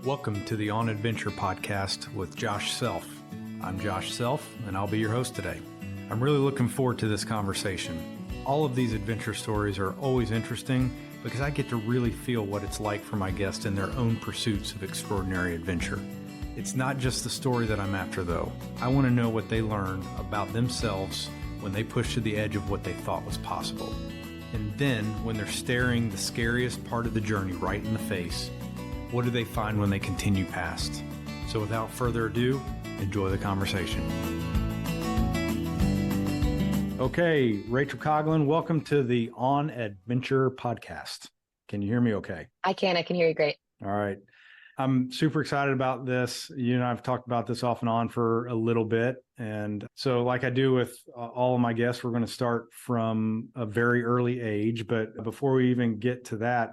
Welcome to the On Adventure podcast with Josh Self. I'm Josh Self, and I'll be your host today. I'm really looking forward to this conversation. All of these adventure stories are always interesting because I get to really feel what it's like for my guests in their own pursuits of extraordinary adventure. It's not just the story that I'm after, though. I want to know what they learned about themselves when they pushed to the edge of what they thought was possible. And then, when they're staring the scariest part of the journey right in the face, what do they find when they continue past? So without further ado, enjoy the conversation. Okay, Rachel Coghlan, welcome to the On Adventure podcast. Can you hear me okay? I can hear you great. All right. I'm super excited about this. You and I have talked about this off and on for a little bit. And so like I do with all of my guests, we're going to start from a very early age. But before we even get to that,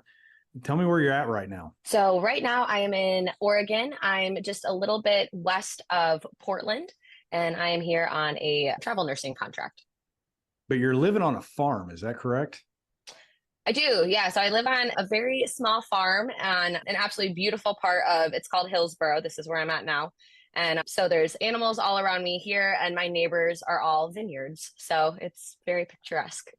tell me where you're at right now. So right now I am in Oregon. I'm just a little bit west of Portland, and I am here on a travel nursing contract. But you're living on a farm, is that correct? I do, yeah. So I live on a very small farm on an absolutely beautiful part of, it's called Hillsboro. This is where I'm at now. And so there's animals all around me here, and my neighbors are all vineyards. So it's very picturesque.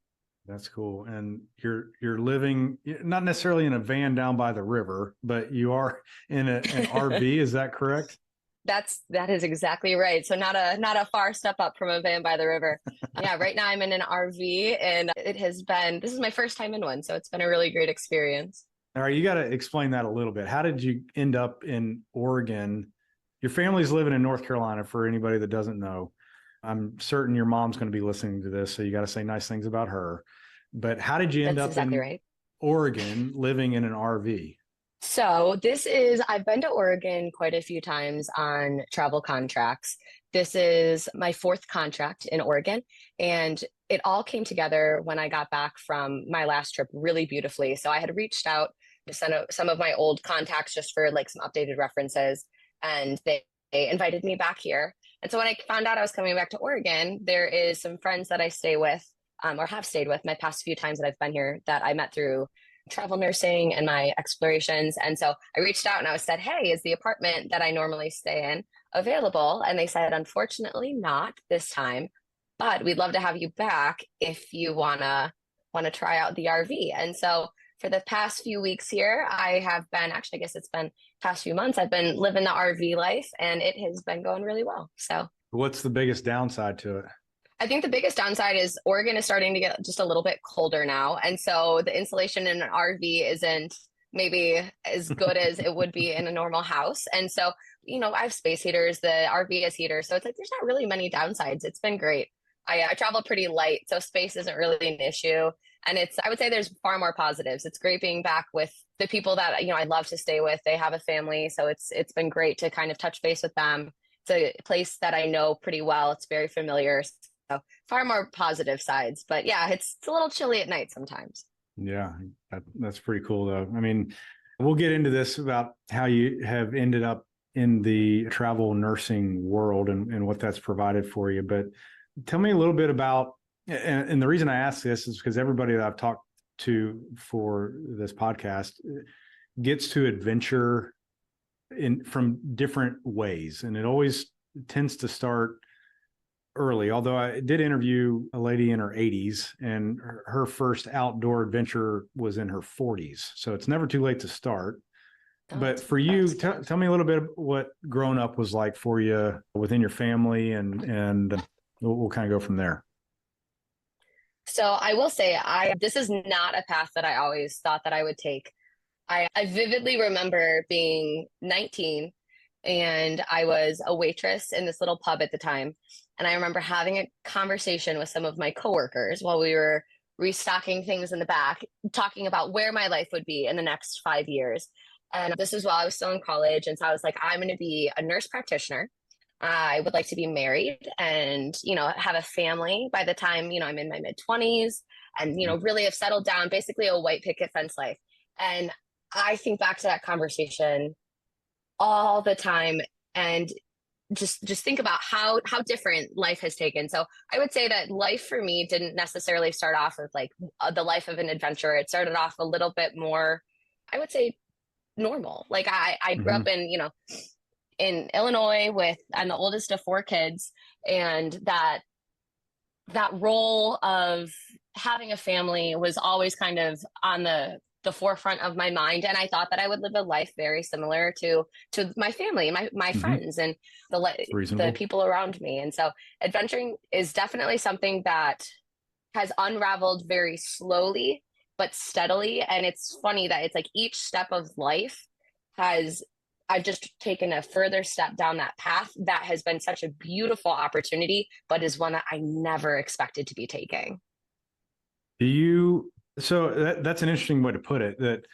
That's cool. And you're living not necessarily in a van down by the river, but you are in an RV. Is that correct? That is exactly right. So not a far step up from a van by the river. Yeah, right now I'm in an RV, and this is my first time in one. So it's been a really great experience. All right, you got to explain that a little bit. How did you end up in Oregon? Your family's living in North Carolina, for anybody that doesn't know. I'm certain your mom's going to be listening to this, so you got to say nice things about her. But how did you end up in Oregon living in an RV? So I've been to Oregon quite a few times on travel contracts. This is my fourth contract in Oregon, and it all came together when I got back from my last trip really beautifully. So I had reached out to some of my old contacts just for like some updated references, and they invited me back here. And so when I found out I was coming back to Oregon, there is some friends that I stay with, or have stayed with my past few times that I've been here, that I met through travel nursing and my explorations. And so I reached out and I said, hey, is the apartment that I normally stay in available? And they said, unfortunately not this time, but we'd love to have you back if you wanna try out the RV. And so for the past few weeks here, I guess it's been past few months, I've been living the RV life, and it has been going really well. So what's the biggest downside to it? I think the biggest downside is Oregon is starting to get just a little bit colder now. And so the insulation in an RV isn't maybe as good as it would be in a normal house. And so, I have space heaters, the RV has heaters. So it's like, there's not really many downsides. It's been great. I travel pretty light, so space isn't really an issue. And I would say there's far more positives. It's great being back with the people that, I love to stay with. They have a family. So it's been great to kind of touch base with them. It's a place that I know pretty well. It's very familiar. So far more positive sides, but yeah, it's a little chilly at night sometimes. Yeah, that's pretty cool though. I mean, we'll get into this about how you have ended up in the travel nursing world and what that's provided for you. But tell me a little bit about, and the reason I ask this is because everybody that I've talked to for this podcast gets to adventure from different ways. And it always tends to start early, although I did interview a lady in her 80s, and her first outdoor adventure was in her 40s. So it's never too late to start. But for you, tell me a little bit what growing up was like for you within your family, and we'll kind of go from there. So I will say, this is not a path that I always thought that I would take. I vividly remember being 19, and I was a waitress in this little pub at the time. And I remember having a conversation with some of my coworkers while we were restocking things in the back, talking about where my life would be in the next 5 years. And this is while I was still in college. And so I was like, I'm going to be a nurse practitioner. I would like to be married and, have a family by the time, I'm in my mid-20s and, really have settled down, basically a white picket fence life. And I think back to that conversation all the time and just think about how different life has taken. So I would say that life for me didn't necessarily start off with like the life of an adventurer. It started off a little bit more, I would say, normal. Like I grew Hmm. up in, in Illinois I'm the oldest of four kids, and that role of having a family was always kind of on the forefront of my mind, and I thought that I would live a life very similar to my family, my Hmm. friends, and It's the reasonable. people around me. And so adventuring is definitely something that has unraveled very slowly but steadily. And it's funny that it's like each step of life has, I've just taken a further step down that path that has been such a beautiful opportunity, but is one that I never expected to be taking. Do you, so that's an interesting way to put it, that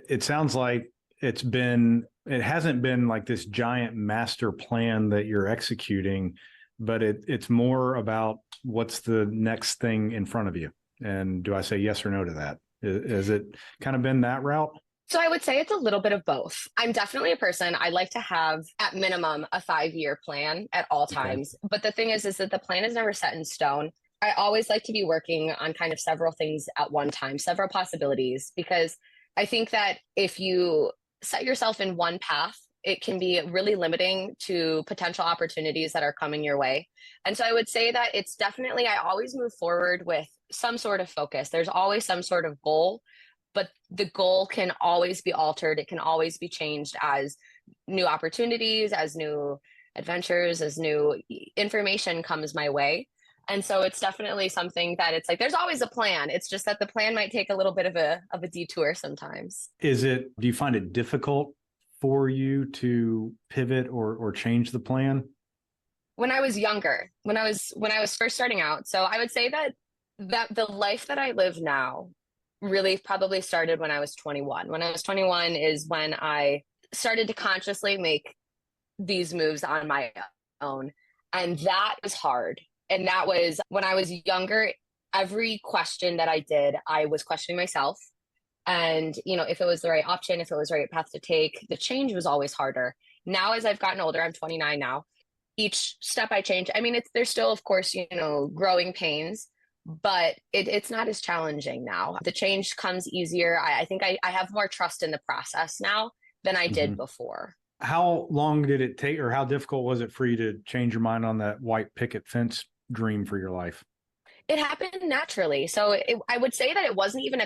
it sounds like it hasn't been like this giant master plan that you're executing, but it's more about what's the next thing in front of you. And do I say yes or no to that? Has it kind of been that route? So I would say it's a little bit of both. I'm definitely a person, I like to have at minimum a 5-year plan at all Okay. times. But the thing is that the plan is never set in stone. I always like to be working on kind of several things at one time, several possibilities, because I think that if you set yourself in one path, it can be really limiting to potential opportunities that are coming your way. And so I would say that it's definitely, I always move forward with some sort of focus. There's always some sort of goal, but the goal can always be altered. It can always be changed as new opportunities, as new adventures, as new information comes my way. And so it's definitely something that it's like there's always a plan. It's just that the plan might take a little bit of a detour sometimes. Do you find it difficult for you to pivot or change the plan? When I was younger, when I was first starting out, so I would say that the life that I live now really probably started when I was 21. When I was 21 is when I started to consciously make these moves on my own. And that was hard. And that was when I was younger. Every question that I did, I was questioning myself. And, if it was the right option, if it was the right path to take, the change was always harder. Now, as I've gotten older, I'm 29 now. Each step I change, I mean, there's still, of course, growing pains, but it's not as challenging now. The change comes easier. I think I have more trust in the process now than I did Mhm. before. How long did it take, or how difficult was it for you to change your mind on that white picket fence dream for your life? It happened naturally. So I would say that it wasn't even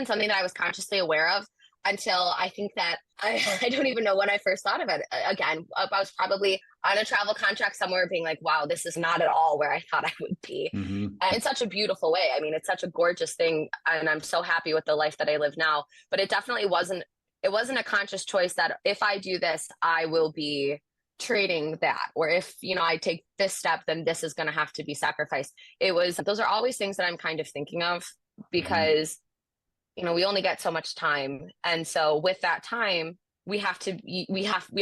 something that I was consciously aware of until I think that I don't even know when I first thought of it. Again, I was probably on a travel contract somewhere being like, wow, this is not at all where I thought I would be. Hmm. And in such a beautiful way. I mean, it's such a gorgeous thing. And I'm so happy with the life that I live now. But it definitely wasn't a conscious choice that if I do this, I will be trading that, or if I take this step, then this is going to have to be sacrificed. Those are always things that I'm kind of thinking of, Hmm. because we only get so much time, and so with that time we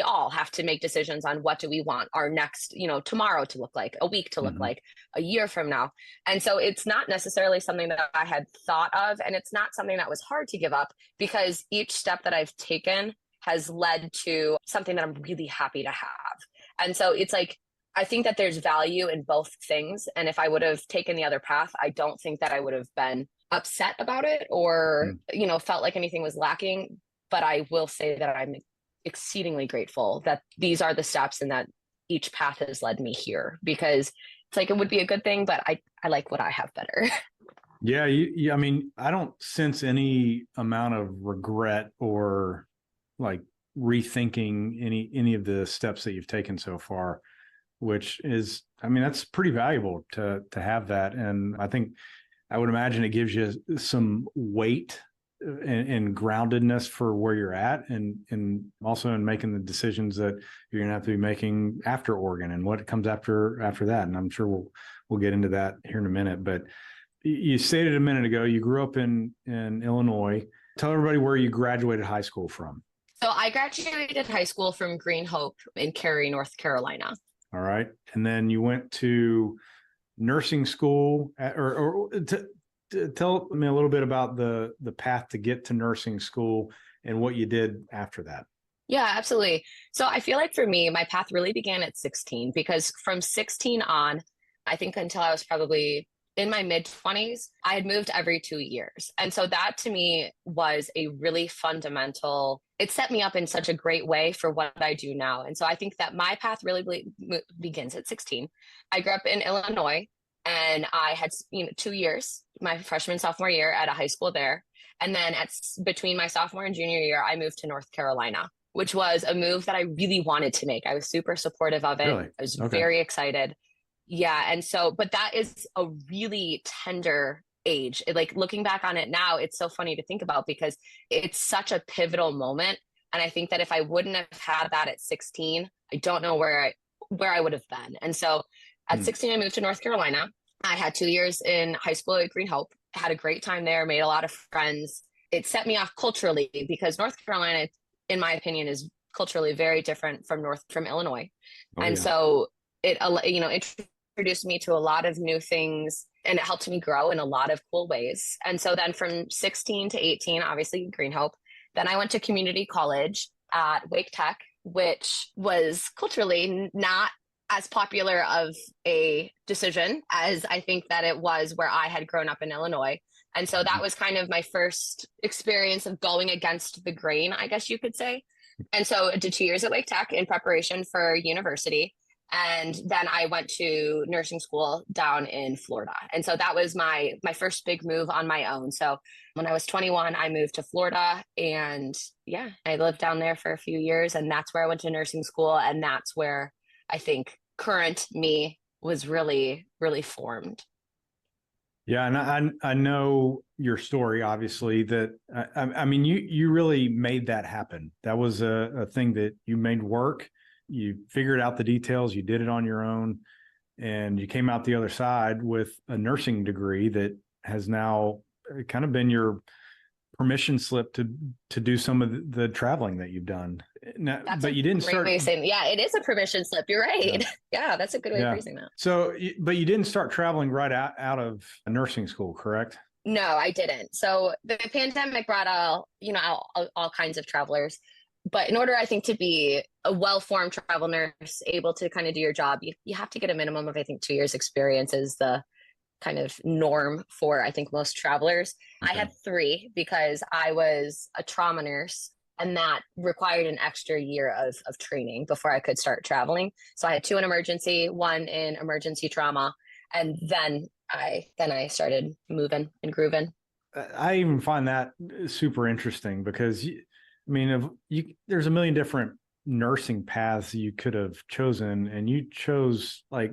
all have to make decisions on what do we want our next tomorrow to look like, a week to look Hmm. like, a year from now. And so it's not necessarily something that I had thought of, and it's not something that was hard to give up, because each step that I've taken has led to something that I'm really happy to have. And so it's like, I think that there's value in both things. And if I would have taken the other path, I don't think that I would have been upset about it or, felt like anything was lacking. But I will say that I'm exceedingly grateful that these are the steps and that each path has led me here, because it's like it would be a good thing, but I like what I have better. Yeah, I mean, I don't sense any amount of regret or like rethinking any of the steps that you've taken so far, which is, I mean, that's pretty valuable to have that. And I would imagine it gives you some weight and groundedness for where you're at, and also in making the decisions that you're going to have to be making after Oregon and what comes after that. And I'm sure we'll get into that here in a minute. But you stated a minute ago you grew up in Illinois. Tell everybody where you graduated high school from. So I graduated high school from Green Hope in Cary, North Carolina. All right, and then you went to nursing school, tell me a little bit about the path to get to nursing school and what you did after that. Yeah, absolutely. So I feel like for me, my path really began at 16, because from 16 on, I think until I was probably in my mid 20s, I had moved every 2 years. And so that to me was a really fundamental, it set me up in such a great way for what I do now. And so I think that my path really begins at 16. I grew up in Illinois and I had, 2 years, my freshman, sophomore year at a high school there. And then between my sophomore and junior year, I moved to North Carolina, which was a move that I really wanted to make. I was super supportive of it. Really? I was Okay. very excited. Yeah. And so, but that is a really tender age. Like looking back on it now, it's so funny to think about because it's such a pivotal moment. And I think that if I wouldn't have had that at 16, I don't know where I would have been. And so at Hmm. 16, I moved to North Carolina. I had 2 years in high school at Green Hope, had a great time there, made a lot of friends. It set me off culturally because North Carolina, in my opinion, is culturally very different from Illinois. Oh, And yeah. so it introduced me to a lot of new things and it helped me grow in a lot of cool ways. And so then from 16 to 18, obviously Green Hope, then I went to community college at Wake Tech, which was culturally not as popular of a decision as I think that it was where I had grown up in Illinois. And so that was kind of my first experience of going against the grain, I guess you could say. And so I did 2 years at Wake Tech in preparation for university. And then I went to nursing school down in Florida. And so that was my first big move on my own. So when I was 21, I moved to Florida and yeah, I lived down there for a few years and that's where I went to nursing school. And that's where I think current me was really, really formed. Yeah, and I know your story, obviously, that I mean, you really made that happen. That was a thing that you made work. You figured out the details, you did it on your own, and you came out the other side with a nursing degree that has now kind of been your permission slip to do some of the traveling that you've done. Now, That's but a you didn't great start. way of saying, yeah, it is a permission slip. You're Yeah. right. Yeah, that's a good way of Yeah. phrasing that. So, but you didn't start traveling right out of nursing school, correct? No, I didn't. So the pandemic brought all kinds of travelers. But in order, I think, to be a well-formed travel nurse, able to kind of do your job, you have to get a minimum of, I think, 2 years experience is the kind of norm for, I think, most travelers. I Okay. had 3 because I was a trauma nurse and that required an extra year of training before I could start traveling. So I had 2 in emergency, 1 in emergency trauma, and then I started moving and grooving. I even find that super interesting because I mean, there's a million different nursing paths you could have chosen, and you chose like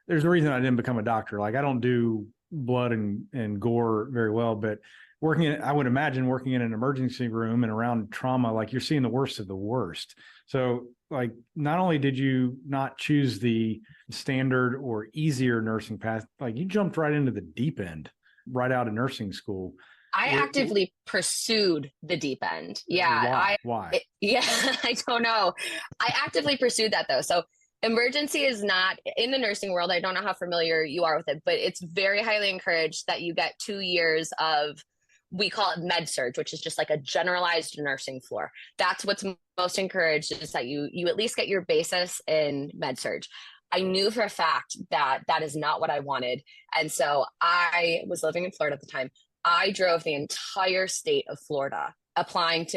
there's a reason I didn't become a doctor. Like I don't do blood and gore very well, but I would imagine working in an emergency room and around trauma, like you're seeing the worst of the worst. So like not only did you not choose the standard or easier nursing path, like you jumped right into the deep end right out of nursing school. I actively pursued the deep end. Yeah. Why? Yeah, I don't know. I actively pursued that though. So emergency is not in the nursing world. I don't know how familiar you are with it, but it's very highly encouraged that you get 2 years of, we call it med surge, which is just like a generalized nursing floor. That's what's most encouraged, is that you at least get your basis in med surge. I knew for a fact that that is not what I wanted. And so I was living in Florida at the time. I drove the entire state of Florida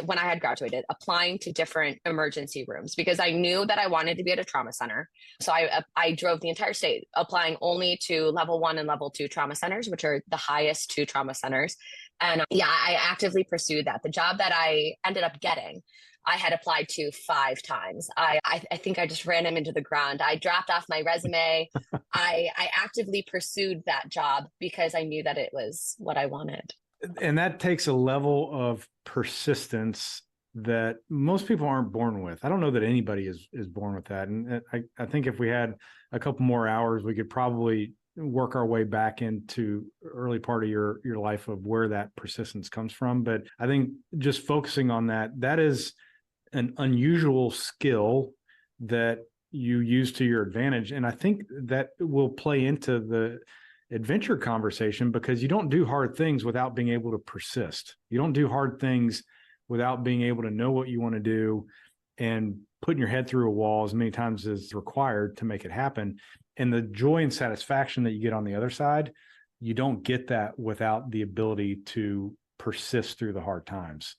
when I had graduated, applying to different emergency rooms because I knew that I wanted to be at a trauma center. So I drove the entire state, applying only to level 1 and level 2 trauma centers, which are the highest 2 trauma centers. And yeah, I actively pursued that. The job that I ended up getting, I had applied to 5 times. I think I just ran him into the ground. I dropped off my resume. I actively pursued that job because I knew that it was what I wanted. And that takes a level of persistence that most people aren't born with. I don't know that anybody is born with that. And I think if we had a couple more hours, we could probably work our way back into early part of your life of where that persistence comes from. But I think just focusing on that is an unusual skill that you use to your advantage. And I think that will play into the adventure conversation because you don't do hard things without being able to persist. You don't do hard things without being able to know what you want to do and putting your head through a wall as many times as required to make it happen. And the joy and satisfaction that you get on the other side, you don't get that without the ability to persist through the hard times.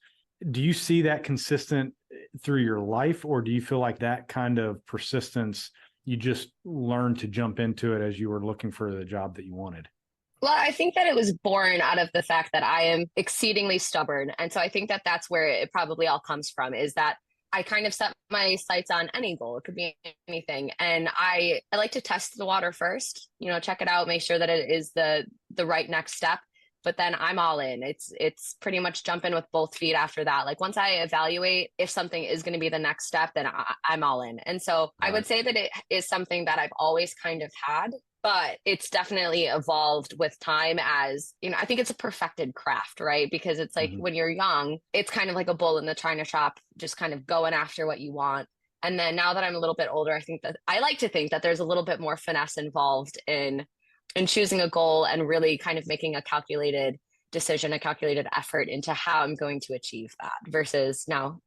Do you see that consistent through your life, or do you feel like that kind of persistence, you just learned to jump into it as you were looking for the job that you wanted? Well, I think that it was born out of the fact that I am exceedingly stubborn. And so I think that that's where it probably all comes from, is that I kind of set my sights on any goal. It could be anything. And I like to test the water first, check it out, make sure that it is the right next step. But then I'm all in. It's pretty much jump in with both feet after that. Like once I evaluate if something is going to be the next step, then I'm all in. And so I would say that it is something that I've always kind of had, but it's definitely evolved with time. As I think it's a perfected craft, right? Because it's like when you're young, it's kind of like a bull in the china shop, just kind of going after what you want. And then now that I'm a little bit older, I like to think that there's a little bit more finesse involved in choosing a goal and really kind of making a calculated decision, a calculated effort into how I'm going to achieve that, versus now,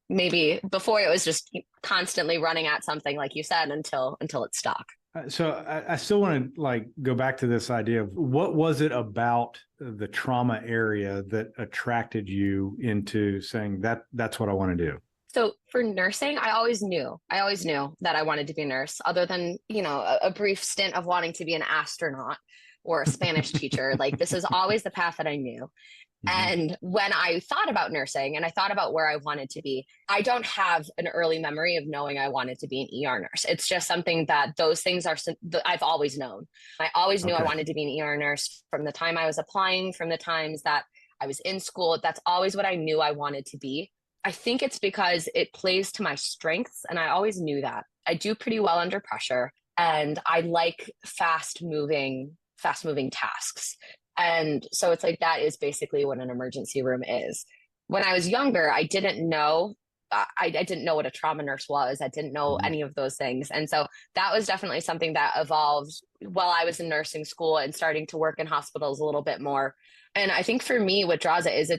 maybe before it was just constantly running at something, like you said, until it's stuck. So I still want to go back to this idea of what was it about the trauma area that attracted you into saying that's what I want to do? So for nursing, I always knew that I wanted to be a nurse, other than, a brief stint of wanting to be an astronaut or a Spanish teacher. Like this is always the path that I knew. And when I thought about nursing and I thought about where I wanted to be, I don't have an early memory of knowing I wanted to be an ER nurse. It's just something that those things I've always known. I always knew I wanted to be an ER nurse from the time I was applying, from the times that I was in school. That's always what I knew I wanted to be. I think it's because it plays to my strengths, and I always knew that. I do pretty well under pressure, and I like fast moving tasks. And so it's like that is basically what an emergency room is. When I was younger, I didn't know. I didn't know what a trauma nurse was. I didn't know any of those things. And so that was definitely something that evolved while I was in nursing school and starting to work in hospitals a little bit more. And I think for me, what draws it is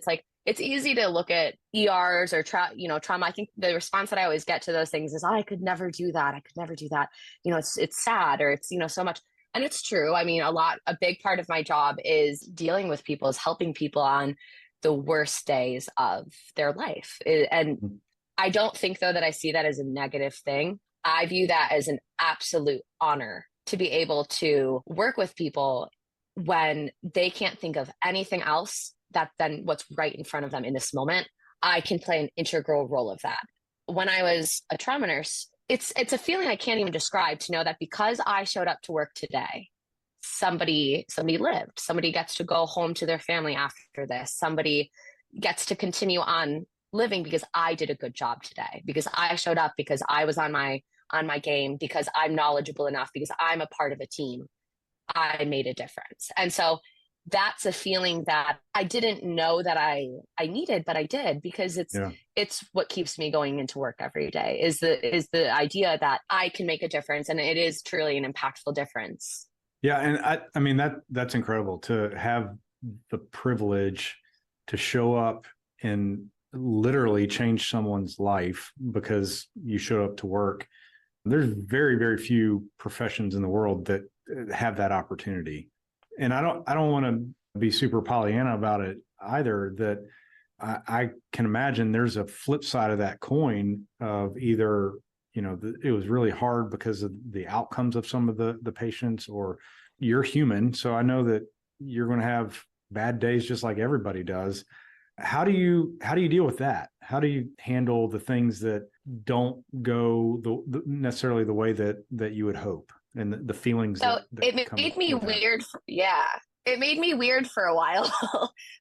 it's easy to look at ERs or trauma. I think the response that I always get to those things is, oh, I could never do that. I could never do that. It's sad, or it's, so much. And it's true. I mean, a big part of my job is dealing with people, is helping people on the worst days of their life. And I don't think, though, that I see that as a negative thing. I view that as an absolute honor to be able to work with people when they can't think of anything else than what's right in front of them in this moment. I can play an integral role of that. When I was a trauma nurse, it's a feeling I can't even describe, to know that because I showed up to work today, somebody lived. Somebody gets to go home to their family after this. Somebody gets to continue on living because I did a good job today, because I showed up, because I was on my game, because I'm knowledgeable enough, because I'm a part of a team. I made a difference. And so that's a feeling that I didn't know that I needed, but I did, because it's what keeps me going into work every day, is the idea that I can make a difference, and it is truly an impactful difference. Yeah. And I mean, that's incredible to have the privilege to show up and literally change someone's life because you showed up to work. There's very, very few professions in the world that have that opportunity. And I don't want to be super Pollyanna about it either, that I can imagine there's a flip side of that coin of either, it was really hard because of the outcomes of some of the patients, or you're human. So I know that you're going to have bad days just like everybody does. How do you deal with that? How do you handle the things that don't go necessarily the way that you would hope, and the feelings? So it made me weird. It made me weird for a while.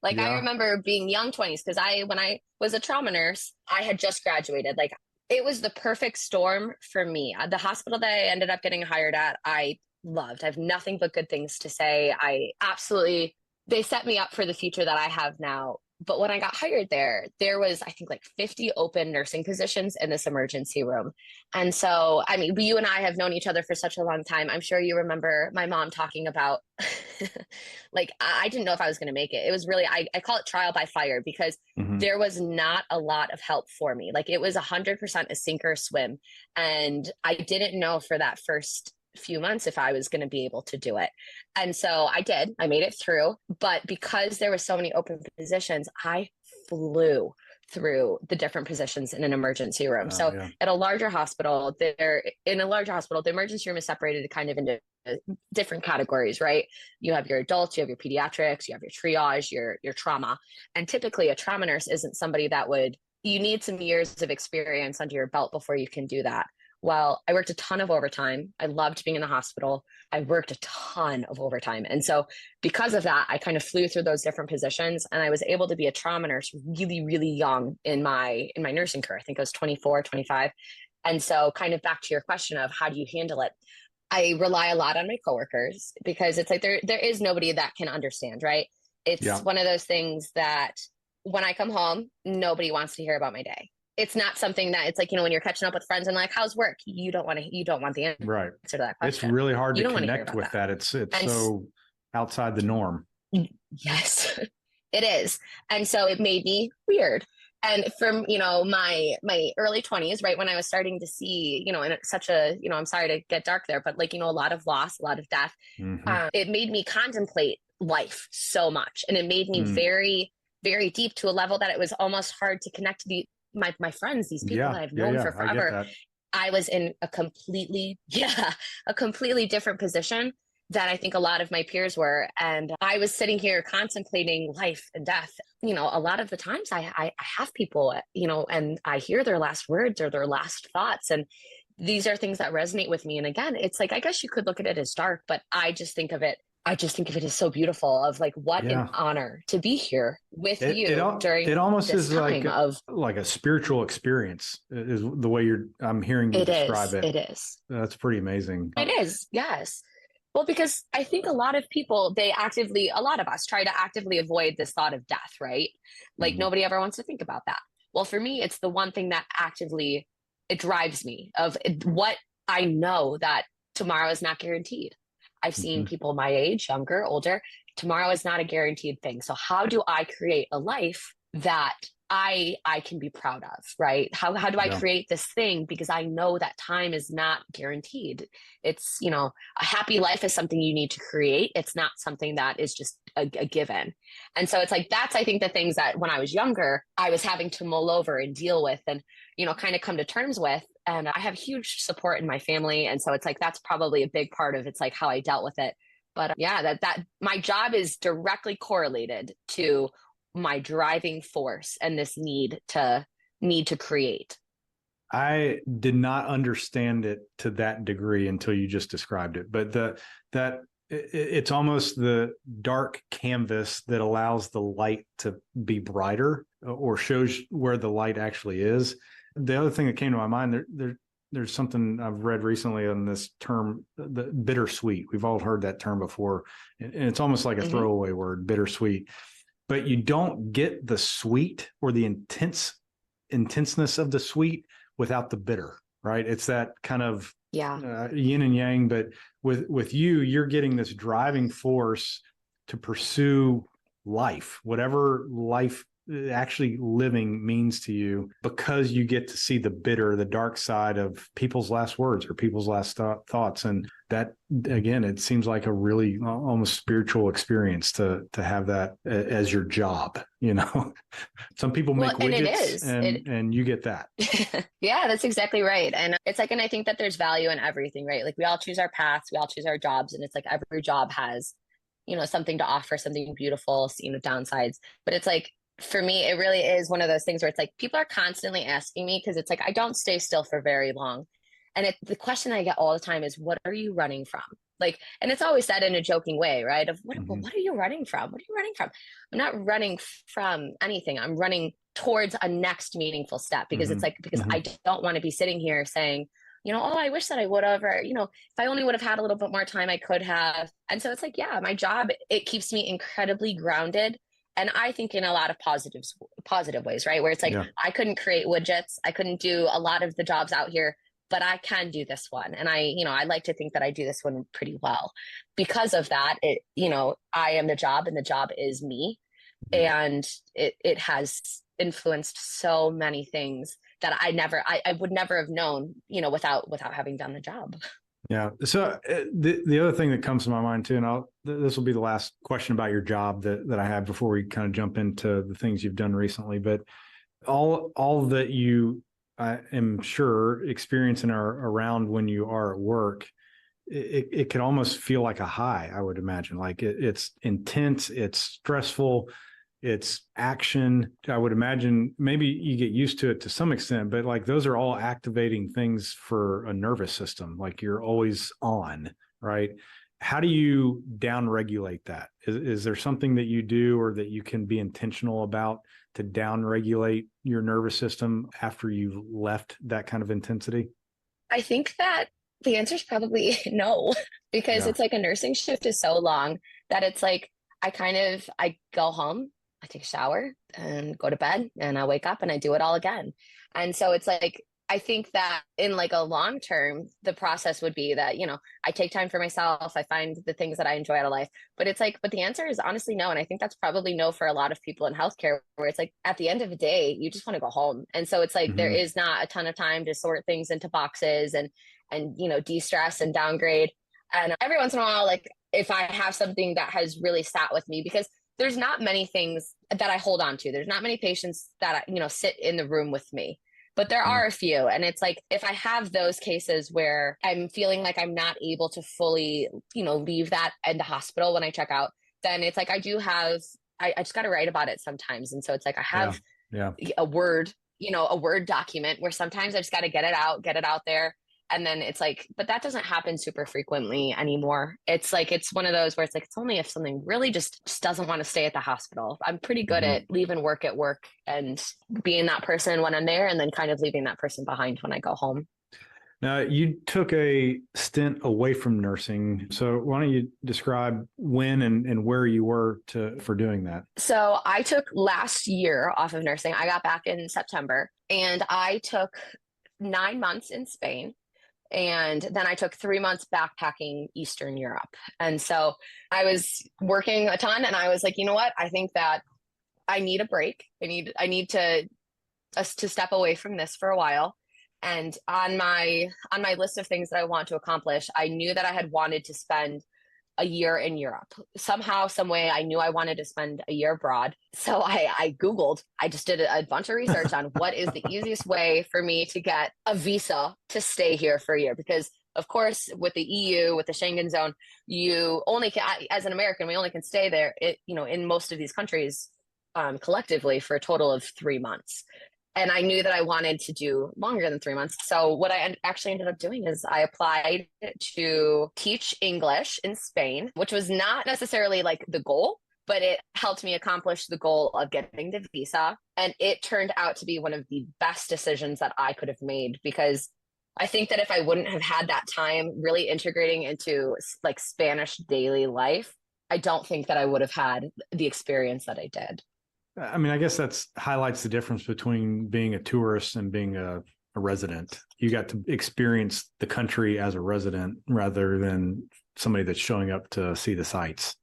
I remember being young 20s, because when I was a trauma nurse, I had just graduated. Like, it was the perfect storm for me. The hospital that I ended up getting hired at, I loved. I have nothing but good things to say. They set me up for the future that I have now. But when I got hired there was, I think, 50 open nursing positions in this emergency room. And so, I mean, you and I have known each other for such a long time. I'm sure you remember my mom talking about, I didn't know if I was going to make it. It was really, I call it trial by fire, because there was not a lot of help for me. It was 100% a sink or swim. And I didn't know for that first few months if I was going to be able to do it. And so I did. I made it through. But because there were so many open positions, I flew through the different positions in an emergency room. So Yeah. at a larger hospital, the emergency room is separated kind of into different categories, right? You have your adults, you have your pediatrics, you have your triage, your trauma. And typically a trauma nurse isn't somebody you need some years of experience under your belt before you can do that. Well, I worked a ton of overtime. I loved being in the hospital. I worked a ton of overtime. And so because of that, I kind of flew through those different positions, and I was able to be a trauma nurse really, really young in my nursing career. I think I was 24, 25. And so kind of back to your question of how do you handle it? I rely a lot on my coworkers because it's like there is nobody that can understand, right? It's Yeah. one of those things that when I come home, nobody wants to hear about my day. It's not something that it's like, when you're catching up with friends and like, how's work? You don't want the answer Right. to that question. It's really hard You to don't want to hear connect about with that. It's And so outside the norm. Yes, it is. And so it made me weird. And from, my early 20s, right when I was starting to see, in such a, I'm sorry to get dark there, but like, a lot of loss, a lot of death, it made me contemplate life so much. And it made me very, very deep to a level that it was almost hard to connect to my friends, these people that I've known for forever. I was in a completely different position that I think a lot of my peers were. And I was sitting here contemplating life and death. A lot of the times I have people, and I hear their last words or their last thoughts. And these are things that resonate with me. And again, it's like, I guess you could look at it as dark, but I just think of it as so beautiful of like, what an honor to be here with you during it almost this is time like a spiritual experience is the way I'm hearing you describe it. It is. That's pretty amazing. It is. Yes. Well, because I think a lot of people, a lot of us try to actively avoid this thought of death, right? Like nobody ever wants to think about that. Well, for me, it's the one thing that it drives me of what I know that tomorrow is not guaranteed. I've seen people my age, younger, older. Tomorrow is not a guaranteed thing. So how do I create a life that I can be proud of, right? How do I create this thing? Because I know that time is not guaranteed. It's, a happy life is something you need to create. It's not something that is just a given. And so it's like, that's, I think, the things that when I was younger, I was having to mull over and deal with and, kind of come to terms with. And I have huge support in my family. And so it's like, that's probably a big part of it's like how I dealt with it. But that my job is directly correlated to my driving force and this need to create. I did not understand it to that degree until you just described it. But it's almost the dark canvas that allows the light to be brighter or shows where the light actually is. The other thing that came to my mind, there's something I've read recently on this term, the bittersweet. We've all heard that term before, and it's almost like a throwaway word, bittersweet. But you don't get the sweet or the intenseness of the sweet without the bitter, right? It's that kind of yin and yang. But with you're getting this driving force to pursue life, whatever life actually living means to you, because you get to see the bitter, the dark side of people's last words or people's last thoughts. And that, again, it seems like a really almost spiritual experience to have that as your job. Some people make widgets and you get that. Yeah, that's exactly right. And it's like, and I think that there's value in everything, right? Like we all choose our paths, we all choose our jobs, and it's like every job has, something to offer, something beautiful, downsides. But it's like, for me, it really is one of those things where it's like people are constantly asking me because it's like I don't stay still for very long. And the question I get all the time is, what are you running from? Like, and it's always said in a joking way, right? Of what are you running from? What are you running from? I'm not running from anything. I'm running towards a next meaningful step because it's like, because I don't want to be sitting here saying, oh, I wish that I would have, or, if I only would have had a little bit more time, I could have. And so it's like, yeah, my job, it keeps me incredibly grounded. And I think in a lot of positive ways, right? Where it's like, I couldn't create widgets. I couldn't do a lot of the jobs out here, but I can do this one. And I like to think that I do this one pretty well. Because of that, I am the job and the job is me. And it has influenced so many things that I would never have known, without having done the job. Yeah. So the other thing that comes to my mind too, and this will be the last question about your job that I have before we kind of jump into the things you've done recently. But all that you, I am sure, experience and are around when you are at work, it could almost feel like a high. I would imagine, like it's intense, it's stressful, it's action. I would imagine maybe you get used to it to some extent, but like those are all activating things for a nervous system. Like you're always on, right? How do you down regulate that? Is there something that you do or that you can be intentional about to down regulate your nervous system after you've left that kind of intensity? I think that the answer is probably no, because Yeah. it's like a nursing shift is so long that it's like I go home, I take a shower and go to bed and I wake up and I do it all again. And so it's like I think that in like a long term, the process would be that, I take time for myself, I find the things that I enjoy out of life. But it's like, but the answer is honestly no. And I think that's probably no for a lot of people in healthcare, where it's like at the end of the day, you just want to go home. And so it's like there Hmm. is not a ton of time to sort things into boxes and de-stress and downgrade. And every once in a while, like if I have something that has really sat with me, because there's not many things that I hold on to. There's not many patients that sit in the room with me, but there Yeah. are a few. And it's like if I have those cases where I'm feeling like I'm not able to fully leave that in the hospital when I check out, then it's like I just got to write about it sometimes. And so it's like I Yeah. have Yeah. a word document where sometimes I just got to get it out there. And then it's like, but that doesn't happen super frequently anymore. It's like, it's one of those where it's like, it's only if something really just doesn't want to stay at the hospital. I'm pretty good Hmm. at leaving work at work and being that person when I'm there, and then kind of leaving that person behind when I go home. Now, you took a stint away from nursing. So why don't you describe when and where you were for doing that? So I took last year off of nursing. I got back in September and I took 9 months in Spain. And then I took 3 months backpacking Eastern Europe. And so I was working a ton and I was like, you know what? I think that I need a break. I need to us to step away from this for a while. And on my list of things that I want to accomplish, I knew that I had wanted to spend a year in Europe. Somehow, some way, I knew I wanted to spend a year abroad. So I Googled, I just did a bunch of research on what is the easiest way for me to get a visa to stay here for a year. Because, of course, with the EU, with the Schengen zone, you only can, as an American, we only can stay there, in most of these countries collectively for a total of 3 months. And I knew that I wanted to do longer than 3 months. So what I actually ended up doing is I applied to teach English in Spain, which was not necessarily like the goal, but it helped me accomplish the goal of getting the visa. And it turned out to be one of the best decisions that I could have made, because I think that if I wouldn't have had that time really integrating into like Spanish daily life, I don't think that I would have had the experience that I did. I mean, I guess that's highlights the difference between being a tourist and being a resident. You got to experience the country as a resident rather than somebody that's showing up to see the sights.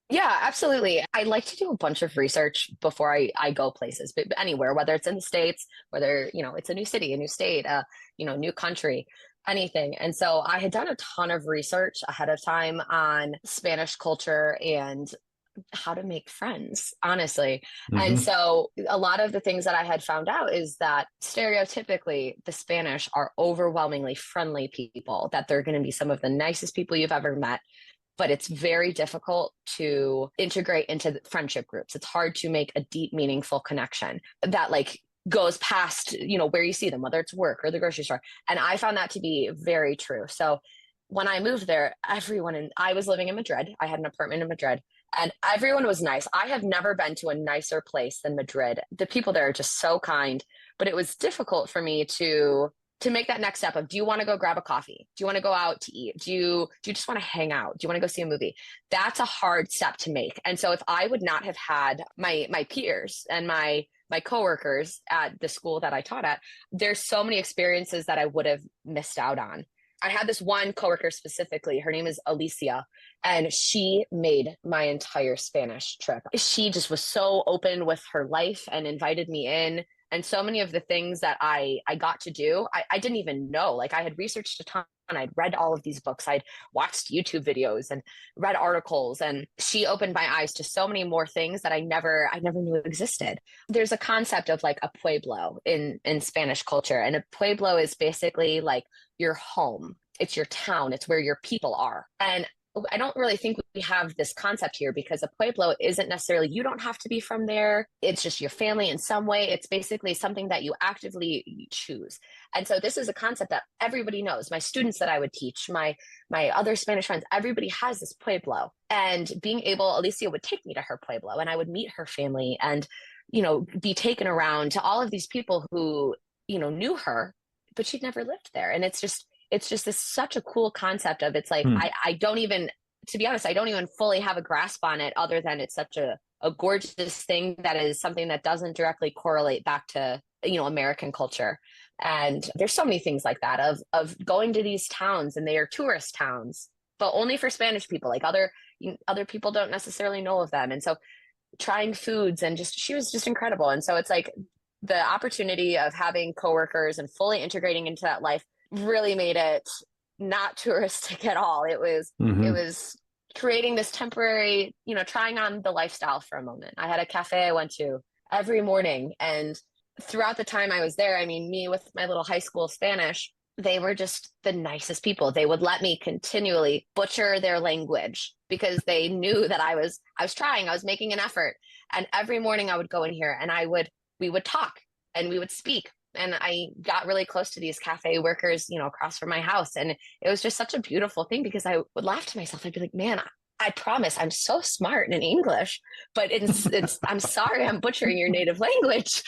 Yeah, absolutely. I like to do a bunch of research before I go places, but anywhere, whether it's in the States, whether, it's a new city, a new state, new country, anything. And so I had done a ton of research ahead of time on Spanish culture and how to make friends, honestly. And Hmm. so a lot of the things that I had found out is that stereotypically the Spanish are overwhelmingly friendly people, that they're going to be some of the nicest people you've ever met, but it's very difficult to integrate into friendship groups. It's hard to make a deep, meaningful connection that like goes past, where you see them, whether it's work or the grocery store. And I found that to be very true. So when I moved there, I was living in Madrid. I had an apartment in Madrid and everyone was nice. I have never been to a nicer place than Madrid. The people there are just so kind, but it was difficult for me to make that next step of, do you want to go grab a coffee? Do you want to go out to eat? Do you just want to hang out? Do you want to go see a movie? That's a hard step to make. And so if I would not have had my peers and my coworkers at the school that I taught at, there's so many experiences that I would have missed out on. I had this one coworker specifically, her name is Alicia, and she made my entire Spanish trip. She just was so open with her life and invited me in. And so many of the things that I got to do, I didn't even know. Like I had researched a ton and I'd read all of these books. I'd watched YouTube videos and read articles, and she opened my eyes to so many more things that I never knew existed. There's a concept of like a pueblo in Spanish culture, and a pueblo is basically like your home. It's your town. It's where your people are. And I don't really think we have this concept here, because a pueblo isn't necessarily, you don't have to be from there. It's just your family in some way. It's basically something that you actively choose. And so this is a concept that everybody knows. My students that I would teach, my other Spanish friends, everybody has this pueblo. And being able, Alicia would take me to her pueblo, and I would meet her family and, be taken around to all of these people who, knew her, but she'd never lived there. And it's just this such a cool concept of, it's like, I don't even, to be honest, I don't even fully have a grasp on it, other than it's such a gorgeous thing that is something that doesn't directly correlate back to, American culture. And there's so many things like that of going to these towns, and they are tourist towns, but only for Spanish people. Like other people don't necessarily know of them. And so trying foods, and she was just incredible. And so it's like the opportunity of having coworkers and fully integrating into that life really made it not touristic at all. It was creating this temporary, trying on the lifestyle for a moment. I had a cafe I went to every morning, and throughout the time I was there, I mean, me with my little high school Spanish, they were just the nicest people. They would let me continually butcher their language, because they knew that I was trying, I was making an effort. And every morning I would go in here, and we would talk, and we would speak. And I got really close to these cafe workers, across from my house. And it was just such a beautiful thing, because I would laugh to myself. I'd be like, man, I promise I'm so smart in English, but it's I'm sorry I'm butchering your native language.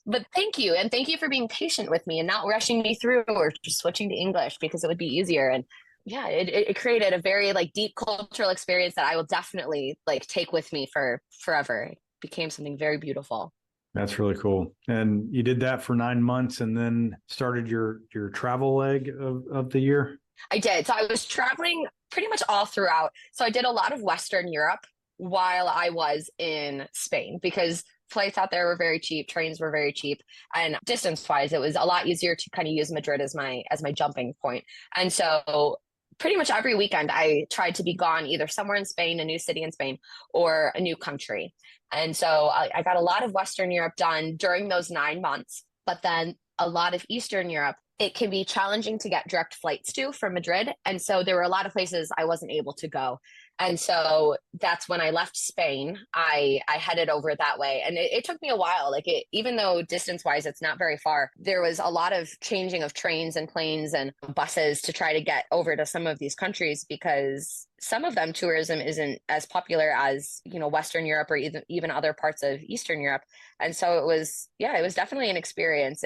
But thank you. And thank you for being patient with me and not rushing me through or just switching to English, because it would be easier. And yeah, it created a very like deep cultural experience that I will definitely like take with me for forever. It became something very beautiful. That's really cool. And you did that for 9 months, and then started your travel leg of the year? I did. So I was traveling pretty much all throughout. So I did a lot of Western Europe while I was in Spain, because flights out there were very cheap, trains were very cheap, and distance wise, it was a lot easier to kind of use Madrid as my jumping point. And so pretty much every weekend I tried to be gone either somewhere in Spain, a new city in Spain, or a new country. And so I got a lot of Western Europe done during those 9 months, but then a lot of Eastern Europe, it can be challenging to get direct flights to from Madrid. And so there were a lot of places I wasn't able to go. And so that's when I left Spain. I headed over that way. And it took me a while. Like even though distance wise, it's not very far, there was a lot of changing of trains and planes and buses to try to get over to some of these countries, because some of them tourism isn't as popular as, Western Europe or even other parts of Eastern Europe. And so it was definitely an experience.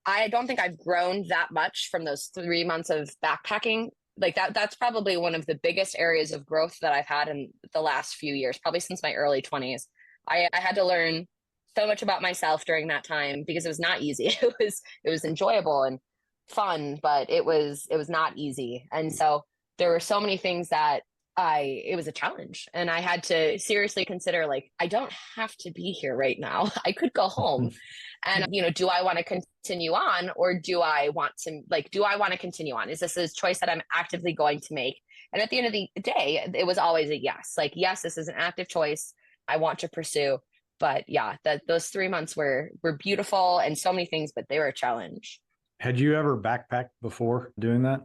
I don't think I've grown that much from those 3 months of backpacking. Like that's probably one of the biggest areas of growth that I've had in the last few years, probably since my early 20s. I had to learn so much about myself during that time, because it was not easy. It was enjoyable and fun, but it was not easy. And so there were so many things that it was a challenge, and I had to seriously consider, like, I don't have to be here right now. I could go home. And, do I want to continue on, or do I want to continue on? Is this a choice that I'm actively going to make? And at the end of the day, it was always a yes. Like, yes, this is an active choice I want to pursue. But yeah, those 3 months were beautiful and so many things, but they were a challenge. Had you ever backpacked before doing that?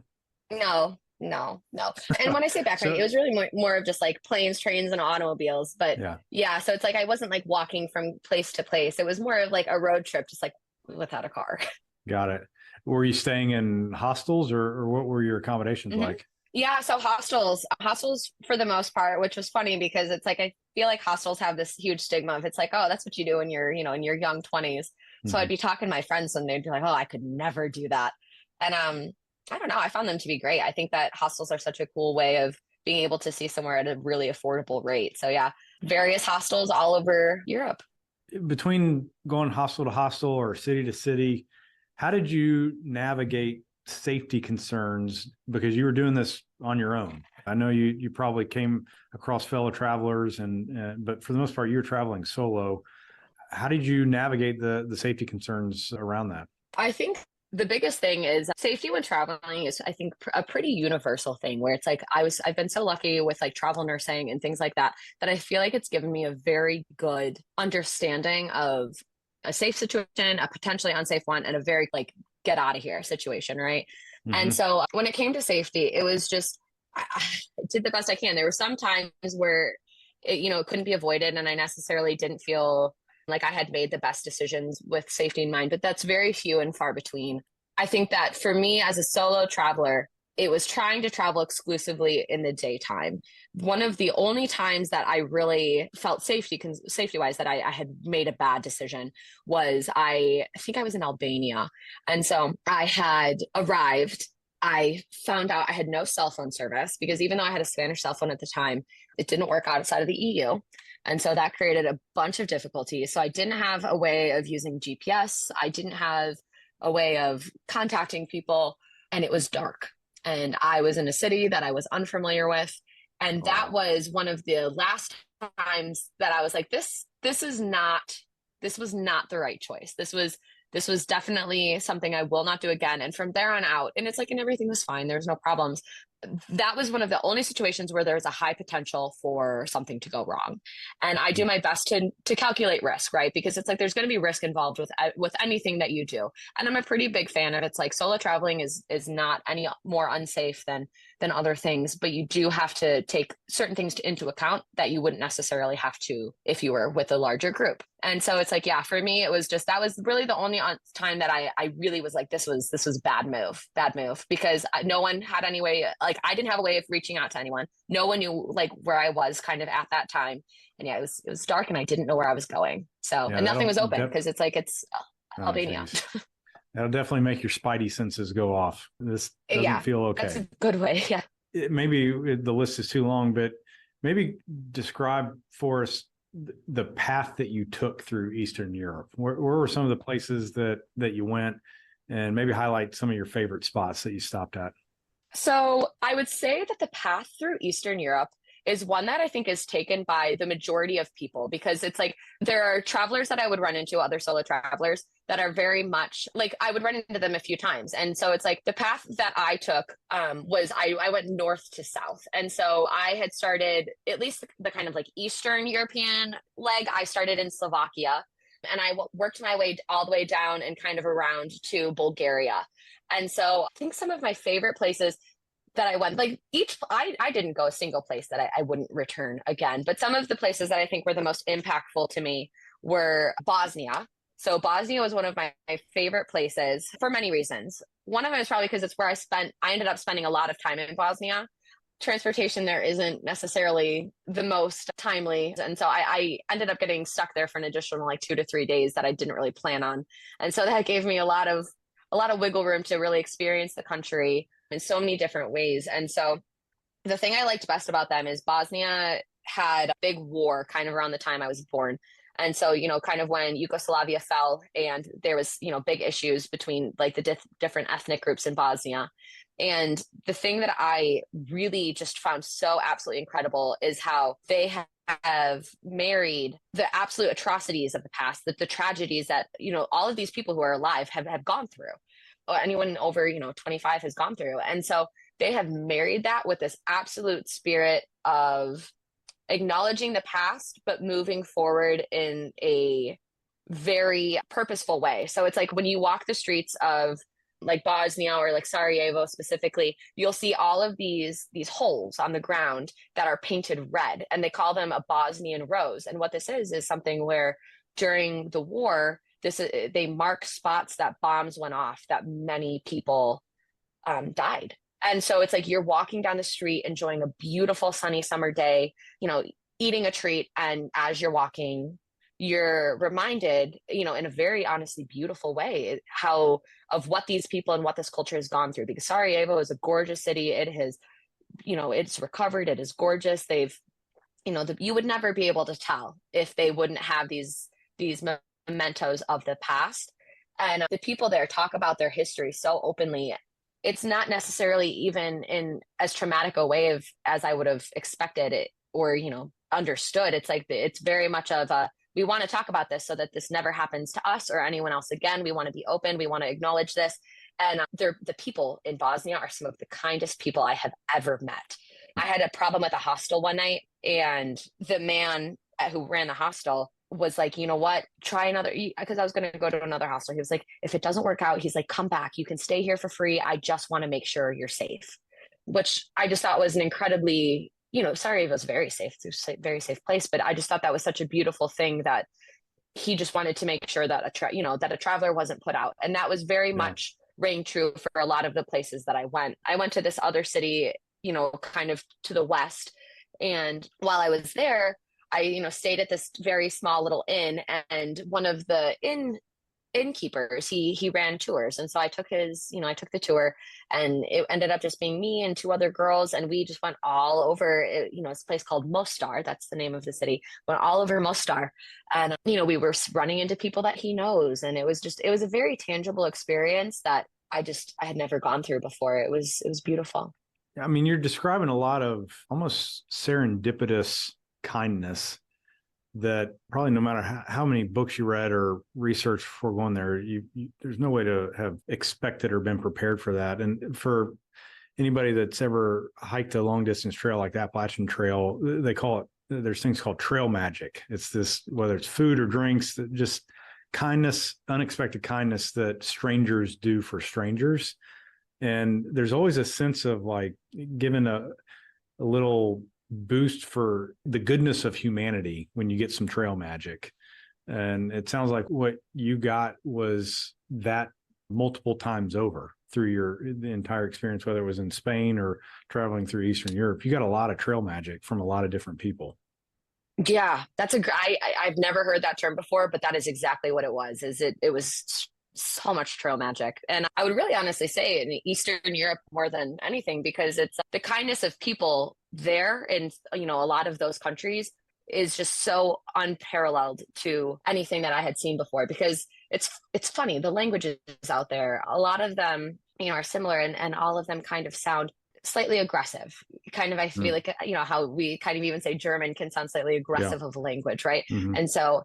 No. And when I say backpacking, it was really more of just like planes, trains, and automobiles. But yeah, so it's like I wasn't like walking from place to place. It was more of like a road trip, just like without a car. Got it. Were you staying in hostels, or what were your accommodations like? Yeah, so hostels for the most part, which was funny, because it's like I feel like hostels have this huge stigma of, it's like, oh, that's what you do when you're, in your young 20s. So I'd be talking to my friends, and they'd be like, oh, I could never do that. And I don't know, I found them to be great. I think that hostels are such a cool way of being able to see somewhere at a really affordable rate. So yeah, various hostels all over Europe. Between going hostel to hostel or city to city, how did you navigate safety concerns? Because you were doing this on your own. I know you probably came across fellow travelers, but for the most part, you're traveling solo. How did you navigate the safety concerns around that? I think The biggest thing is safety when traveling is, I think, a pretty universal thing where it's like I've been so lucky with like travel nursing and things like that, that I feel like it's given me a very good understanding of a safe situation, a potentially unsafe one, and a very like get out of here situation, right? And Hmm. so when it came to safety, it was just I did the best I can. There were some times where it couldn't be avoided, and I necessarily didn't feel like I had made the best decisions with safety in mind, but that's very few and far between. I think that for me as a solo traveler, it was trying to travel exclusively in the daytime. One of the only times that I really felt safety wise that I had made a bad decision was I think I was in Albania. And so I had arrived. I found out I had no cell phone service because even though I had a Spanish cell phone at the time, it didn't work outside of the EU. And so that created a bunch of difficulties. So I didn't have a way of using GPS. I didn't have a way of contacting people, and it was dark. And I was in a city that I was unfamiliar with. And that Wow. was one of the last times that I was like, this was not the right choice. This was definitely something I will not do again. And from there on out, and it's like, and everything was fine. There was no problems. That was one of the only situations where there's a high potential for something to go wrong. And I do my best to calculate risk, right? Because it's like there's going to be risk involved with anything that you do. And I'm a pretty big fan of it's like solo traveling is not any more unsafe than other things, but you do have to take certain things into account that you wouldn't necessarily have to if you were with a larger group. And so it's like, yeah, for me, it was just that was really the only time that I really was like, this was bad move, because no one had any way, like I didn't have a way of reaching out to anyone. No one knew like where I was kind of at that time. And yeah, it was dark and I didn't know where I was going. So, Yeah, and nothing was open because it's like, it's oh, Albania. geez. That'll definitely make your spidey senses go off. This doesn't Yeah, feel that's okay. a good way. Yeah. Maybe the list is too long, but maybe describe for us the path that you took through Eastern Europe. Where were some of the places that you went, and maybe highlight some of your favorite spots that you stopped at? So I would say that the path through Eastern Europe is one that I think is taken by the majority of people because it's like there are travelers that I would run into, other solo travelers that are very much like I would run into them a few times. And so it's like the path that I took was I went north to south. And so I had started at least the kind of like Eastern European leg. I started in Slovakia and I worked my way all the way down and kind of around to Bulgaria. And so I think some of my favorite places that I went, like I didn't go a single place that I wouldn't return again. But some of the places that I think were the most impactful to me were Bosnia. So Bosnia was one of my favorite places for many reasons. One of them is probably because it's where I ended up spending a lot of time in Bosnia. Transportation there isn't necessarily the most timely. And so I ended up getting stuck there for an additional like 2 to 3 days that I didn't really plan on. And so that gave me a lot of wiggle room to really experience the country in so many different ways. And so the thing I liked best about them is Bosnia had a big war kind of around the time I was born. And so, kind of when Yugoslavia fell and there was, big issues between like the different ethnic groups in Bosnia. And the thing that I really just found so absolutely incredible is how they have married the absolute atrocities of the past, the tragedies that, all of these people who are alive have gone through, or anyone over, 25 has gone through. And so they have married that with this absolute spirit of acknowledging the past, but moving forward in a very purposeful way. So it's like when you walk the streets of like Bosnia or like Sarajevo specifically, you'll see all of these holes on the ground that are painted red, and they call them a Bosnian rose. And what this is something where during the war, they mark spots that bombs went off, that many people died. And so it's like you're walking down the street enjoying a beautiful sunny summer day, eating a treat, and as you're walking you're reminded, in a very honestly beautiful way, how of what these people and what this culture has gone through. Because Sarajevo is a gorgeous city. It has, it's recovered. It is gorgeous. They've, you would never be able to tell if they wouldn't have these mementos of the past. And the people there talk about their history so openly. It's not necessarily even in as traumatic a way as I would have expected it or, understood. It's like it's very much of a we want to talk about this so that this never happens to us or anyone else again. We want to be open. We want to acknowledge this. And the people in Bosnia are some of the kindest people I have ever met. I had a problem with a hostel one night, and the man who ran the hostel was like, you know what, try another, because I was going to go to another hostel. He was like, if it doesn't work out, he's like, come back. You can stay here for free. I just want to make sure you're safe, which I just thought was an incredibly, Sarajevo was very safe. It's a very safe place, but I just thought that was such a beautiful thing that he just wanted to make sure that that a traveler wasn't put out. And that was very much rang true for a lot of the places that I went. I went to this other city, kind of to the west. And while I was there, I, stayed at this very small little inn, and one of the innkeepers, he ran tours. And so I took I took the tour, and it ended up just being me and two other girls. And we just went all over, it's a place called Mostar. That's the name of the city. Went all over Mostar. And, we were running into people that he knows. And it was a very tangible experience that I had never gone through before. It was beautiful. I mean, you're describing a lot of almost serendipitous kindness that probably no matter how many books you read or researched before going there, there's no way to have expected or been prepared for that. And for anybody that's ever hiked a long distance trail like the Appalachian Trail, they call it, there's things called trail magic. It's this, whether it's food or drinks, that just kindness, unexpected kindness that strangers do for strangers. And there's always a sense of like giving a little boost for the goodness of humanity when you get some trail magic. And it sounds like what you got was that multiple times over through the entire experience, whether it was in Spain or traveling through Eastern Europe. You got a lot of trail magic from a lot of different people. Yeah, I've never heard that term before, but that is exactly what it was. It was so much trail magic. And I would really honestly say in Eastern Europe more than anything, because it's the kindness of people there in, a lot of those countries is just so unparalleled to anything that I had seen before. Because it's funny, the languages out there, a lot of them, are similar, and all of them kind of sound slightly aggressive. Kind of, I feel like, how we kind of even say German can sound slightly aggressive of a language, right? Mm-hmm. And so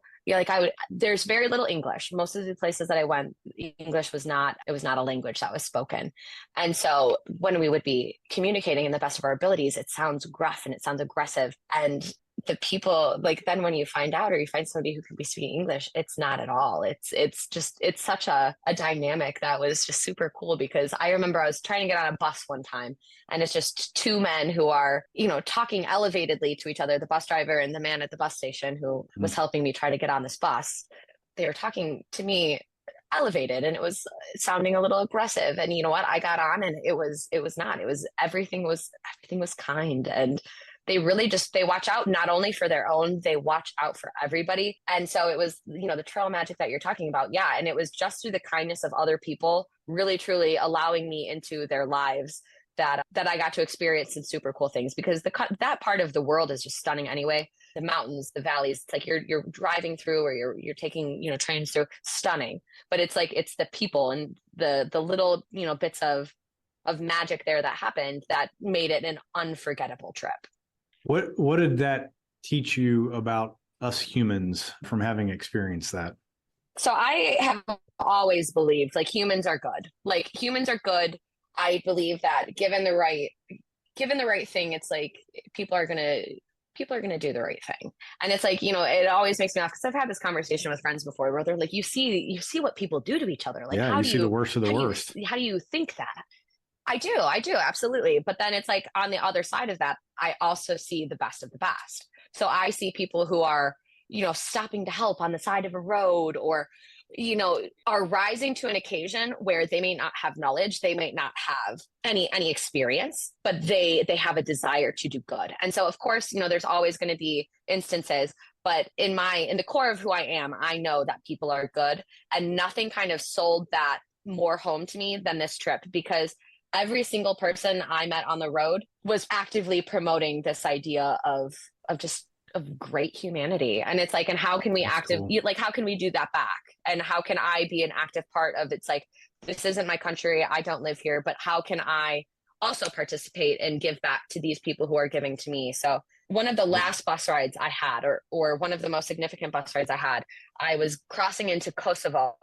there's very little English. Most of the places that I went, English was not a language that was spoken. And so when we would be communicating in the best of our abilities, it sounds gruff and it sounds aggressive. And the people, like, then when you find out, or you find somebody who can be speaking English, it's not at all. It's such a dynamic that was just super cool. Because I remember I was trying to get on a bus one time, and it's just two men who are, talking elevatedly to each other, the bus driver and the man at the bus station who was helping me try to get on this bus. They were talking to me elevated, and it was sounding a little aggressive. And you know what? I got on, and everything was kind. And they really they watch out not only for their own, they watch out for everybody. And so it was, the trail magic that you're talking about. Yeah. And it was just through the kindness of other people, really, truly allowing me into their lives that I got to experience some super cool things. Because that part of the world is just stunning anyway. The mountains, the valleys, it's like you're driving through, or you're taking, trains through, stunning. But it's like, it's the people and the little, bits of magic there that happened that made it an unforgettable trip. What did that teach you about us humans from having experienced that? So I have always believed humans are good. Humans are good. I believe that given the right thing, it's like people are gonna do the right thing. And it's like, it always makes me laugh, because I've had this conversation with friends before where they're like, you see what people do to each other. How do you see the worst of the worst? How do you think that? I do, absolutely. But then it's like, on the other side of that, I also see the best of the best. So I see people who are, stopping to help on the side of a road, or, are rising to an occasion where they may not have knowledge, they may not have any experience, but they have a desire to do good. And so, of course, there's always going to be instances, but in the core of who I am, I know that people are good, and nothing kind of sold that more home to me than this trip, because every single person I met on the road was actively promoting this idea of great humanity. And it's like, and how can we how can we do that back? And how can I be an active part of, it's like, this isn't my country, I don't live here, but how can I also participate and give back to these people who are giving to me? So one of the last bus rides I had, or one of the most significant bus rides I had, I was crossing into Kosovo,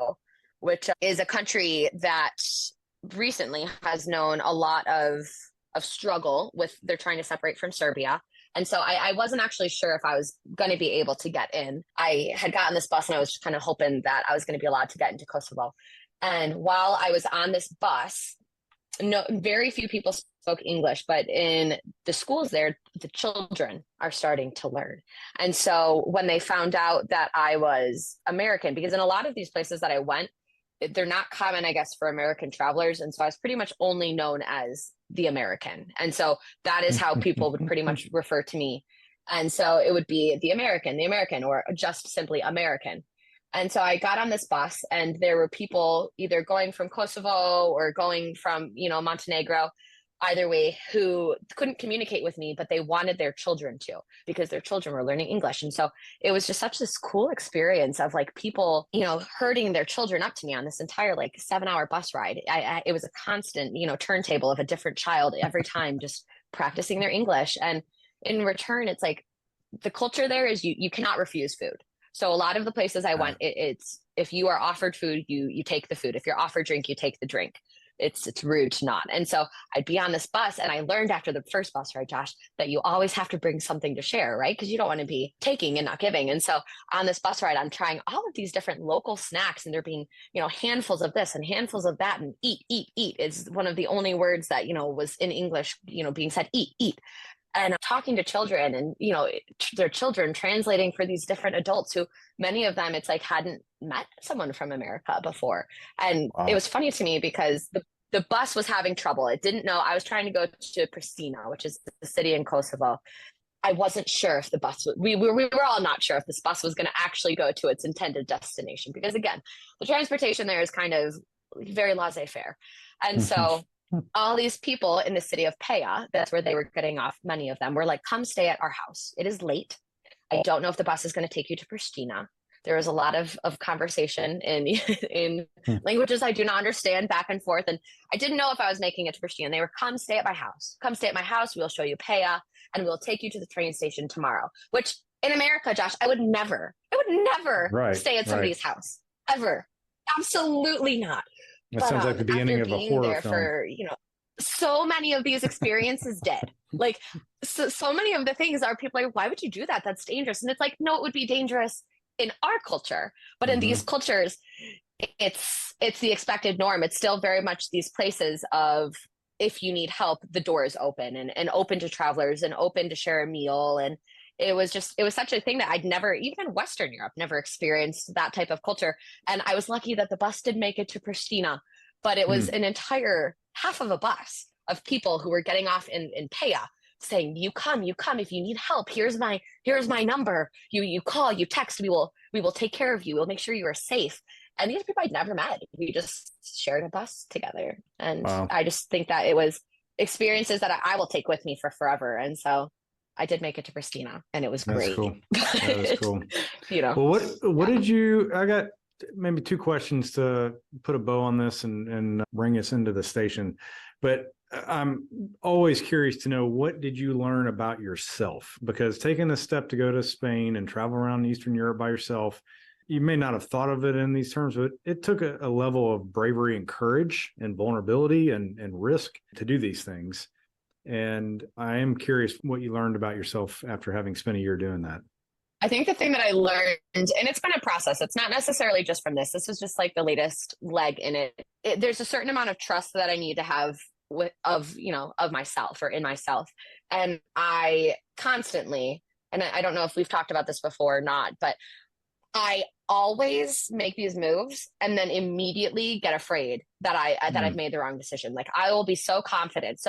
which is a country that recently has known a lot of struggle with they're trying to separate from Serbia. And so I wasn't actually sure if I was going to be able to get in. I had gotten this bus and I was just kind of hoping that I was going to be allowed to get into Kosovo. And while I was on this bus, no, very few people spoke English, but in the schools there, the children are starting to learn. And so when they found out that I was American, because in a lot of these places that I went, they're not common, I guess, for American travelers. And so I was pretty much only known as the American. And so that is how people would pretty much refer to me. And so it would be the American, or just simply American. And so I got on this bus and there were people either going from Kosovo or going from, Montenegro, either way, who couldn't communicate with me, but they wanted their children to, because their children were learning English. And so it was just such this cool experience of like people, herding their children up to me on this entire like 7-hour bus ride. It was a constant, turntable of a different child every time, just practicing their English. And in return, it's like the culture there is you cannot refuse food. So a lot of the places I went, it's if you are offered food, you take the food. If you're offered drink, you take the drink. It's rude to not. And so I'd be on this bus and I learned after the first bus ride, Josh, that you always have to bring something to share, right? Because you don't want to be taking and not giving. And so on this bus ride, I'm trying all of these different local snacks and there being, handfuls of this and handfuls of that, and eat, eat, eat is one of the only words that, was in English, being said, eat, eat. And talking to children and, their children translating for these different adults who many of them, it's like hadn't met someone from America before. And Wow. It was funny to me because the bus was having trouble. It didn't know. I was trying to go to Pristina, which is the city in Kosovo. I wasn't sure if the bus we were all not sure if this bus was going to actually go to its intended destination, because again, the transportation there is kind of very laissez-faire. And so all these people in the city of Pea, that's where they were getting off, many of them were like, come stay at our house. It is late. I don't know if the bus is going to take you to Pristina. There was a lot of conversation in languages I do not understand, back and forth. And I didn't know if I was making it to Pristina. They were, come stay at my house. Come stay at my house. We'll show you Pea and we'll take you to the train station tomorrow. Which in America, Josh, I would never stay at somebody's house. Ever. Absolutely not. That sounds like the beginning of a horror film. For, so many of these experiences did. Like so many of the things are people like, why would you do that? That's dangerous. And it's like, no, it would be dangerous in our culture, but in these cultures, it's the expected norm. It's still very much these places of, if you need help, the door is open and open to travelers and open to share a meal. And it was such a thing that I'd never, even in Western Europe, never experienced that type of culture. And I was lucky that the bus did make it to Pristina, but it was an entire half of a bus of people who were getting off in Pea saying, you come if you need help. Here's my number. You call, you text, we will take care of you. We'll make sure you are safe. And these people I'd never met. We just shared a bus together. And wow. I just think that it was experiences that I will take with me for forever. And so I did make it to Pristina and it was great. Cool. That is cool. Well, what did you, I got maybe two questions to put a bow on this and bring us into the station, but I'm always curious to know, what did you learn about yourself? Because taking a step to go to Spain and travel around Eastern Europe by yourself, you may not have thought of it in these terms, but it took a level of bravery and courage and vulnerability and risk to do these things. And I am curious what you learned about yourself after having spent a year doing that. I think the thing that I learned, and it's been a process, it's not necessarily just from this. This is just like the latest leg in it. There's a certain amount of trust that I need to have of myself or in myself. And I constantly, and I don't know if we've talked about this before or not, but I always make these moves and then immediately get afraid that I've made the wrong decision. Like I will be so confident,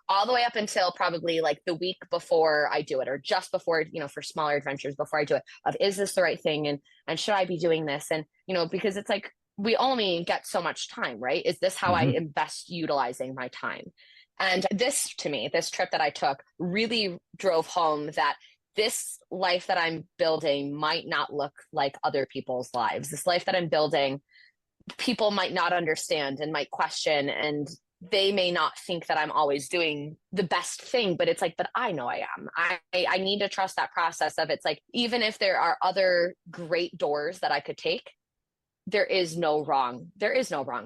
all the way up until probably like the week before I do it, or just before, for smaller adventures before I do it, of is this the right thing? And should I be doing this? And, because it's like, we only get so much time, right? Is this how I am best utilizing my time? And this, to me, this trip that I took really drove home that this life that I'm building might not look like other people's lives. This life that I'm building, people might not understand and might question, and they may not think that I'm always doing the best thing, but it's like, but I know I am. I need to trust that process of, it's like, even if there are other great doors that I could take, there is no wrong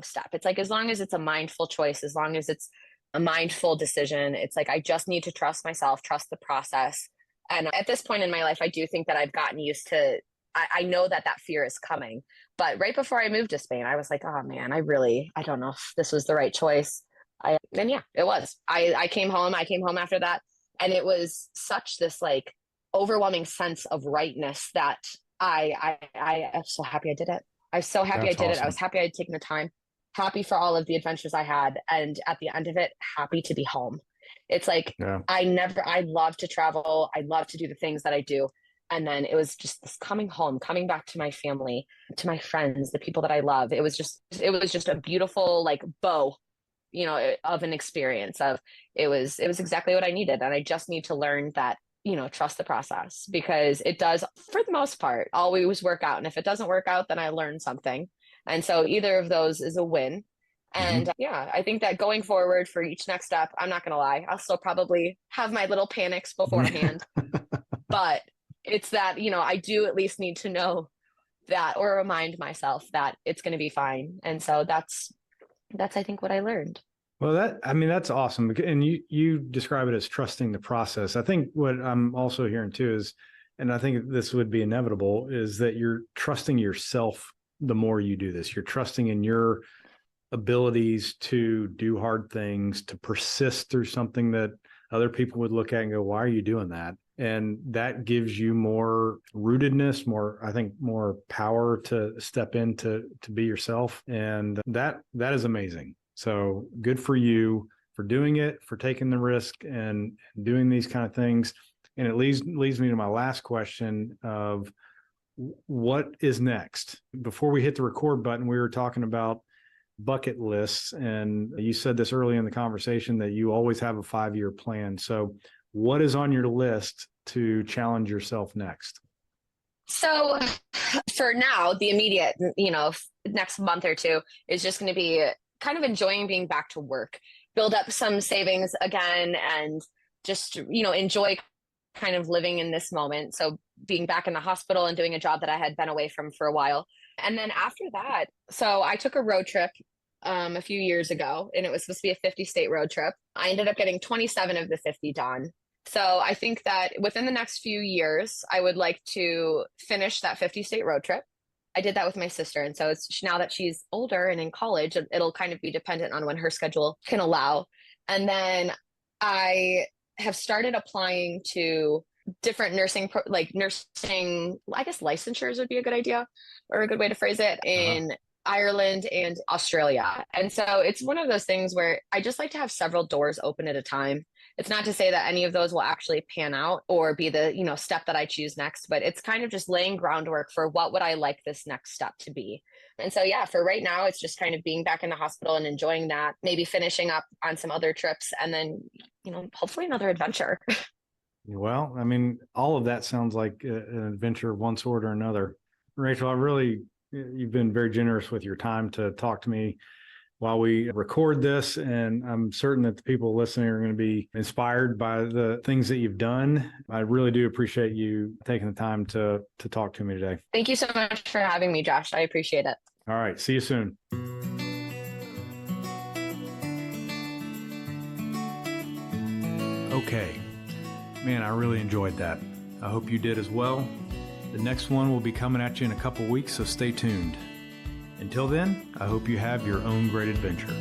step. It's like, as long as it's a mindful choice, as long as it's a mindful decision, it's like, I just need to trust myself, trust the process. And at this point in my life, I do think that I've gotten used to, I know that that fear is coming. But right before I moved to Spain, I was like, oh man, I don't know if this was the right choice. And yeah, it was. I came home after that. And it was such this like overwhelming sense of rightness that I am so happy I did it. I was so happy I That's did it. I awesome. was happy I had taken the time, happy for all of the adventures I had. And at the end of it, happy to be home. It's like, Yeah. I love to travel. I love to do the things that I do. And then it was just this coming home, coming back to my family, to my friends, the people that I love. It was just a beautiful like bow, of an experience of, it was exactly what I needed. And I just need to learn that, trust the process, because it does, for the most part, always work out. And if it doesn't work out, then I learned something. And so either of those is a win. Mhm. And yeah, I think that going forward for each next step, I'm not going to lie, I'll still probably have my little panics beforehand, but it's that, I do at least need to know that, or remind myself that it's going to be fine. And so that's I think what I learned. Well, that's awesome. And you describe it as trusting the process. I think what I'm also hearing too is, and I think this would be inevitable, is that you're trusting yourself the more you do this. You're trusting in your abilities to do hard things, to persist through something that other people would look at and go, why are you doing that? And that gives you more rootedness, I think more power to step in to be yourself. And that is amazing. So good for you for doing it, for taking the risk and doing these kind of things. And it leads me to my last question of what is next? Before we hit the record button, we were talking about bucket lists. And you said this early in the conversation that you always have a 5-year plan. So what is on your list to challenge yourself next? So for now, the immediate, next month or two is just going to be kind of enjoying being back to work, build up some savings again, and just, enjoy kind of living in this moment. So being back in the hospital and doing a job that I had been away from for a while. And then after that, so I took a road trip a few years ago, and it was supposed to be a 50-state road trip. I ended up getting 27 of the 50 done. So I think that within the next few years, I would like to finish that 50-state road trip. I did that with my sister. And so it's now that she's older and in college, it'll kind of be dependent on when her schedule can allow. And then I have started applying to different nursing, I guess licensures would be a good idea, or a good way to phrase it, in Ireland and Australia. And so it's one of those things where I just like to have several doors open at a time. It's not to say that any of those will actually pan out or be the, step that I choose next, but it's kind of just laying groundwork for what would I like this next step to be. And so, yeah, for right now, it's just kind of being back in the hospital and enjoying that, maybe finishing up on some other trips, and then, hopefully another adventure. Well, I mean, all of that sounds like an adventure of one sort or another. Rachel, you've been very generous with your time to talk to me while we record this. And I'm certain that the people listening are going to be inspired by the things that you've done. I really do appreciate you taking the time to talk to me today. Thank you so much for having me, Josh. I appreciate it. All right. See you soon. Okay. Man, I really enjoyed that. I hope you did as well. The next one will be coming at you in a couple weeks, so stay tuned. Until then, I hope you have your own great adventure.